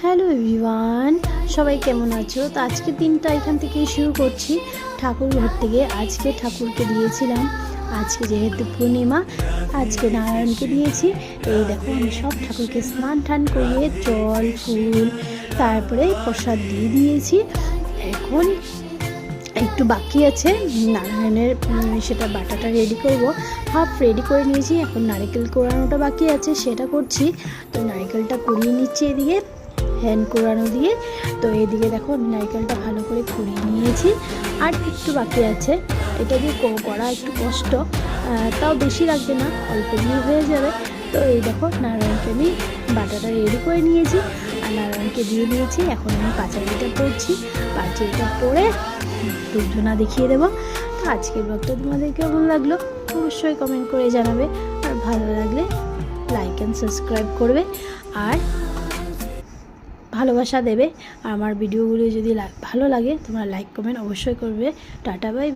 Hello everyone, সবাই কেমন আছো? তো আজকের দিনটা এখান থেকেই শুরু করছি ঠাকুর ঘর থেকে। আজকে ঠাকুরকে দিয়েছিলাম, আজকে যেহেতু পূর্ণিমা, আজকে নারায়ণকে দিয়েছি। এই দেখো আমি সব ঠাকুরকে স্নান টান করিয়ে জল ফুল তারপরে প্রসাদ দিয়ে দিয়েছি। এখন একটু বাকি আছে নারায়ণের, সেটা বাটাটা রেডি করব। হাফ রেডি করে নিয়েছি, এখন নারকেল কোড়ানোটা বাকি আছে, সেটা করছি। তো নারকেলটা কুড়িয়ে নিচ্ছি এদিকে হ্যান্ড কোড়ানো দিয়ে। তো এদিকে দেখো আমি নারকেলটা ভালো করে কুড়িয়ে নিয়েছি, আর একটু বাকি আছে। এটা দিয়ে করা একটু কষ্ট, তাও বেশি লাগবে না, অল্প দিয়ে হয়ে যাবে। তো এই দেখো নারায়ণকে আমি বাটাটা রেডি করে নিয়েছি আর নারায়ণকে দিয়ে দিয়েছি। এখন আমি পাঁচালিটা পড়ছি, পাঁচালিটা পড়ে ধূপধুনা দেখিয়ে দেবো। তো আজকের ব্লগটা তোমাদের কেমন লাগলো অবশ্যই কমেন্ট করে জানাবে, আর ভালো লাগলে লাইক অ্যান্ড সাবস্ক্রাইব করবে আর ভালোবাসা দেবে। আর আমার ভিডিওগুলো যদি ভালো লাগে তোমরা লাইক কমেন্ট অবশ্যই করবে। Tata bye.